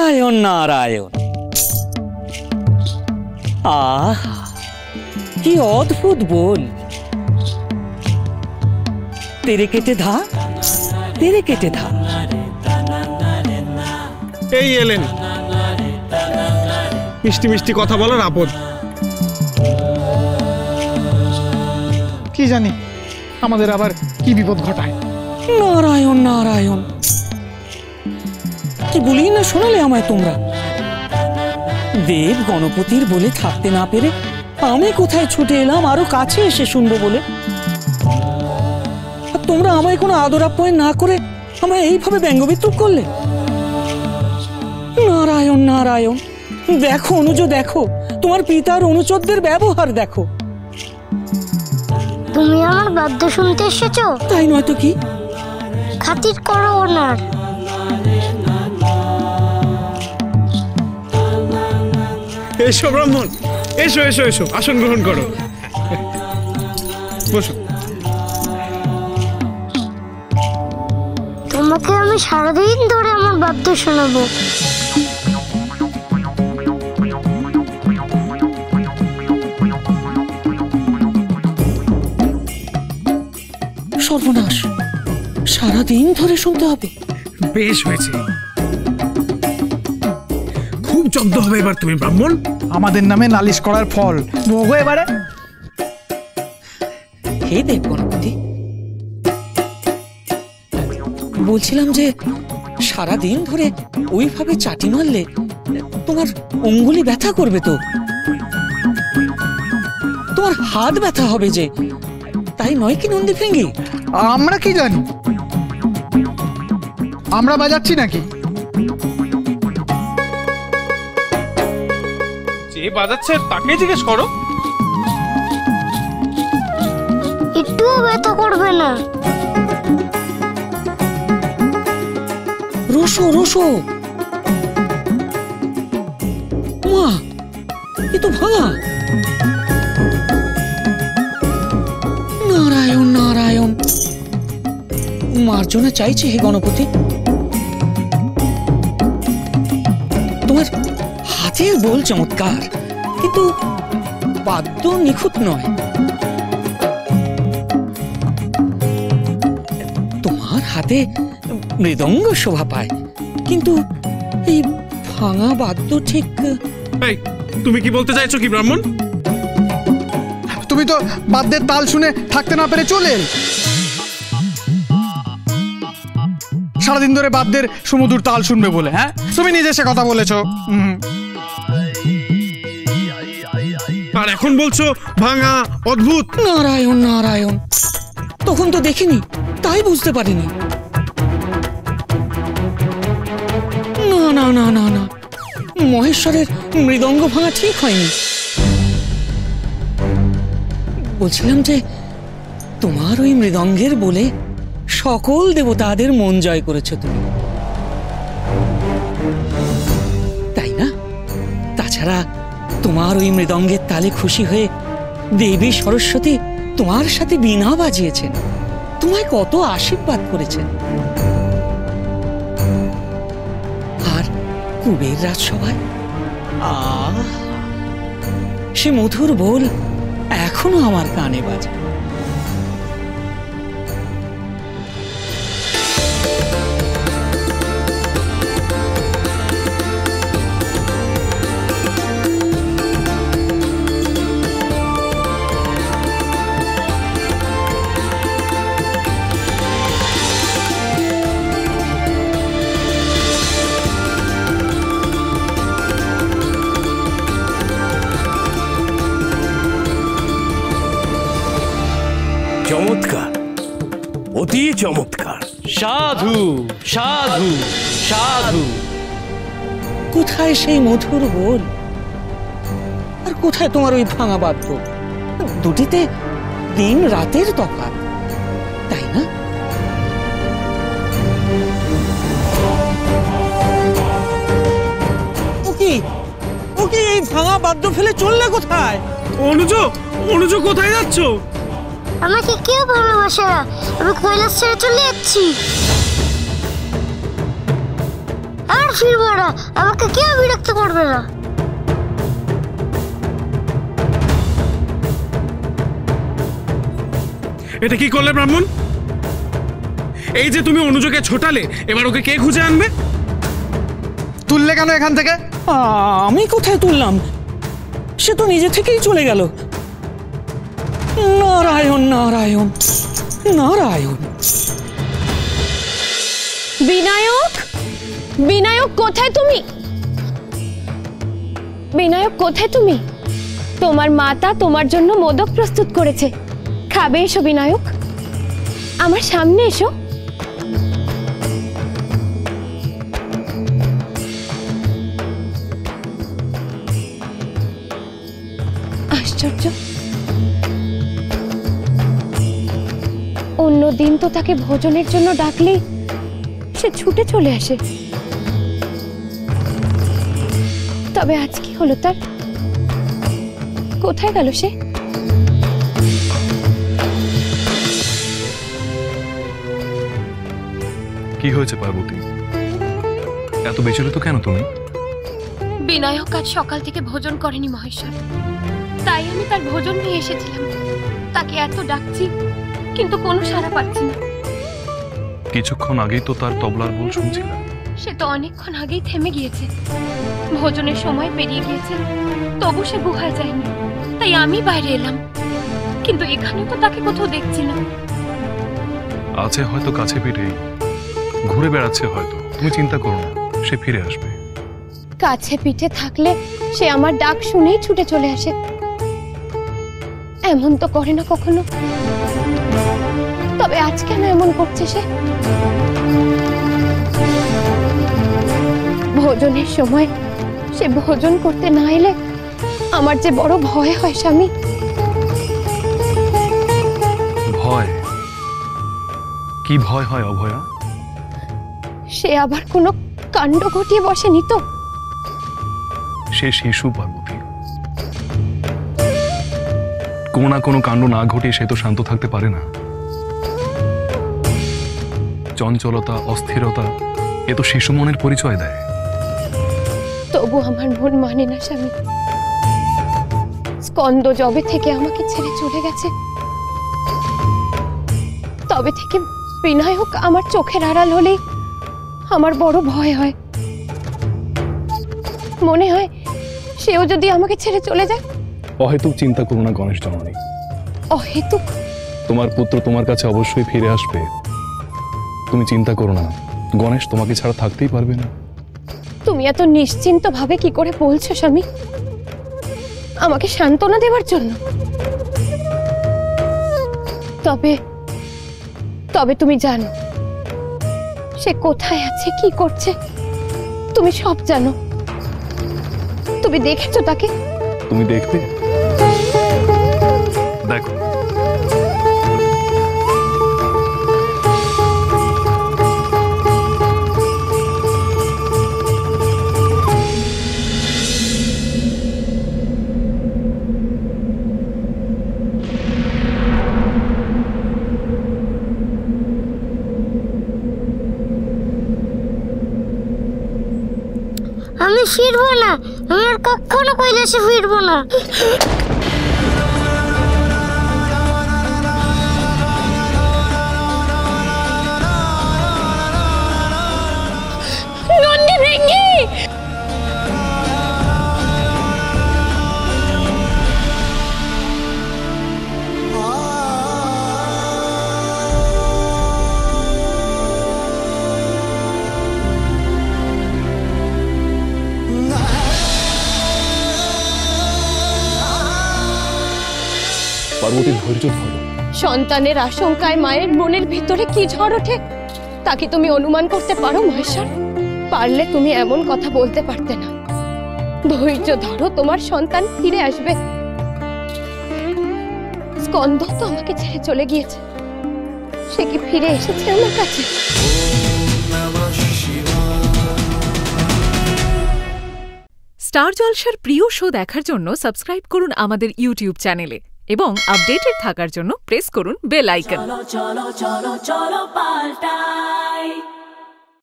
নারায়ণ নারায়ণ। আহা, কি অদ্ভুত বল। তেরে কেটে ধা, তেরে কেটে ধা। এই এলেন, মিষ্টি মিষ্টি কথা বলার আপদ। কি জানি আমাদের আবার কি বিপদ ঘটায়। নারায়ণ নারায়ণ, কি বলি না শোনালে আমায় তোমরা। দেব গণপতির বলে থাকতে না পেরে আমি কোথায় ছুটে এলাম আরো কাছে এসে শুনবো বলে। আর তোমরা আমায় কোনো আদর আপ্যায়ন না করে আমায় এইভাবে ব্যঙ্গবিদ্রুপ করলে। নারায়ণ নারায়ণ, দেখো অনুজ, দেখো তোমার পিতার অনুচরদের ব্যবহার দেখো। তুমি আমার বাদ্য শুনতে এসেছো? তাই নয় তো কি। খাতির করো ওনার। এসো ব্রাহ্মণ, এসো এসো এসো, আসন গ্রহণ করো, বসো। তোমাকে আমি সারাদিন ধরে আমার বাদ্য শোনাবো। সর্বনাশ, সারাদিন ধরে শুনতে হবে। বেশ হয়েছে, খুব জব্দ হবে এবার তুমি ব্রাহ্মণ। আমাদের নামে নালিশ করার ফল ভোগো এবারে। হে দেব গণপতি, বলছিলাম যে সারাদিন ধরে ওইভাবে চাটি মারলে তোমার অঙ্গুলি ব্যথা করবে তো, তোমার হাত ব্যথা হবে যে, তাই নয় কি নন্দী ফেঙ্গি? আমরা কি জানি, আমরা বাজাচ্ছি নাকি? যে বাজাচ্ছে তাকে জিজ্ঞেস করো। একটুও ব্যথা করবে না। রোসো রোসো, মা এ তো ভাঙা। নারায়ণ নারায়ণ, মার্জনা চাইছে হে গণপতি। তোমার হাতের বল চমৎকার, কিন্তু বাদ্য নিখুঁত নয়। তোমার হাতে মৃদঙ্গ শোভা পায়, কিন্তু এই ভাঙা বাদ্য ঠিক। এই, তুমি কি বলতে চাইছো কি ব্রাহ্মণ? তুমি তো বাদ্যের তাল শুনে থাকতে না পেরে চলে এলে। সারাদিন ধরে বাদ্যের সুমধুর তাল শুনবে বলে, হ্যাঁ তুমি নিজে সে কথা বলেছো। আর এখন বলছো ভাঙা, অদ্ভুত। নারায়ণ নারায়ণ, তখন তো দেখিনি, তাই বুঝতে পারিনি। না না না না না, মহেশ্বরের মৃদঙ্গ ভাঙা ঠিক হয়নি। বলছিলাম যে তোমার ওই মৃদঙ্গের বলে সকল দেবতাদের মন জয় করেছ তুমি, তাই না? তাছাড়া তোমার ওই মৃদঙ্গের তালে খুশি হয়ে দেবী সরস্বতী তোমার সাথে বীণা বাজিয়েছেন, তোমায় কত আশীর্বাদ করেছেন। আর কুবের রাজসভায় সে মধুর বোল এখনো আমার কানে বাজে। চমৎকার, অতি চমৎকার। সাধু সাধু সাধু। কোথায় সেই মধুর বোল, আর কোথায় তোমার ওই ভাঙা বাদ্য? দুটিতে দিন রাতের তফাৎ, তাই না? ও কি এই ভাঙা বাদ্য ফেলে চললে কোথায়? অনুজ, অনুজ কোথায় যাচ্ছ? আমাকে কেউ ভালোবাসে না, আমি কৈলাস ছেড়ে চলে যাচ্ছি। আর ফিরবো না, আমাকে কেউ বিরক্ত করবে না। এটা কি করলে ব্রাহ্মণ? এই যে তুমি অনুজকে ছোটালে, এবার ওকে কে খুঁজে আনবে? তুললে কেন এখান থেকে? আমি কোথায় তুললাম? সে তো নিজে থেকেই চলে গেল। নারায়ণ নারায়ণ নারায়ণ। বিনায়ক, বিনায়ক কোথায় তুমি? বিনায়ক কোথায় তুমি? তোমার মাতা তোমার জন্য মোদক প্রস্তুত করেছে, খাবে। এসো বিনায়ক, আমার সামনে এসো। আশ্চর্য, অন্যদিন তো তাকে ভোজনের জন্য ডাকলেই সে ছুটে চলে আসে, তবে আজ কি হলো তার? কোথায় গেল সে? কি হয়েছে পার্বতী, এত বিচলিত কেন তুমি? বিনায়ক আজ সকাল থেকে ভোজন করেনি মহেশ্বর, তাই আমি তার ভোজন নিয়ে এসেছিলাম। তাকে এত ডাকছি কিন্তু কোনো সাড়া পাচ্ছি না। কিছুক্ষণ আগেই তো তার তবলার বল শুনছিলাম। সে তো অনেকক্ষণ আগেই থেমে গিয়েছে, ভোজনের সময় পেরিয়ে গিয়েছে, তবু সে গুহায় যায়নি। তাই আমি বাইরে এলাম, কিন্তু এখানে তো তাকে কোথাও দেখছি না। আছে হয়তো কাছে পিঠেই, ঘুরে বেড়াচ্ছে হয়তো। তুমি চিন্তা করো না, সে ফিরে আসবে। কাছে পিঠে থাকলে সে আমার ডাক শুনেই ছুটে চলে আসে, এমন তো করে না কখনো। তবে আজ কেন এমন করছে সে? ভোজনের সময় সে ভোজন করতে না এলে আমার যে বড় ভয় হয় স্বামী। ভয়? কি ভয় হয় অভয়া? সে আবার কোনো কাণ্ড ঘটিয়ে বসেনি তো? সে শিশু পার্বতী, কোনো না কোনো কাণ্ড না ঘটিয়ে সে তো শান্ত থাকতে পারে না। চঞ্চলতা, অস্থিরতা, এ তো শিশু মনের পরিচয় দেয়। তবু আমার মন মানে না স্বামী। স্কন্দ যবে থেকে আমাকে ছেড়ে চলে গেছে, তবে থেকে বিনায়ক আমার চোখের আড়াল হলেই আমার বড় ভয় হয়। মনে হয় সেও যদি আমাকে ছেড়ে চলে যায়। অহেতুক চিন্তা করো না গণেশ জননী। অহেতুক? তোমার পুত্র তোমার কাছে অবশ্যই ফিরে আসবে, তুমি চিন্তা করো না। গণেশ তোমাকে ছাড়া থাকতেই পারবে না। তুমি এত নিশ্চিন্ত ভাবে কি করে বলছো স্বামী? আমাকে সান্ত্বনা দেওয়ার জন্য? তবে তবে তুমি জানো সে কোথায় আছে, কি করছে? তুমি সব জানো, তুমি দেখেছো তাকে? তুমি দেখবে, দেখো। আমি ফিরবো না, আমি আর কখনো কৈলাসে ফিরবো না। নন্দী ভৃঙ্গি! পার্বতী, ধৈর্য ধরো। সন্তানের আশঙ্কায় মায়ের মনের ভিতরে কি ঝড় ওঠে তা কি তুমি অনুমান করতে পারো মহেশ্বর? পারলে তুমি এমন কথা বলতে পারতে না। ধৈর্য ধরো, তোমার সন্তান ফিরে আসবে। স্কন্দ তো আমাকে ছেড়ে চলে গিয়েছে, সে কি ফিরে এসেছে আমার কাছে? স্টার জলসার প্রিয় শো দেখার জন্য সাবস্ক্রাইব করুন আমাদের ইউটিউব চ্যানেলে এবং আপডেটেড থাকার জন্য প্রেস করুন বেল আইকন। চলো চলো চলো চলো পাল্টাই।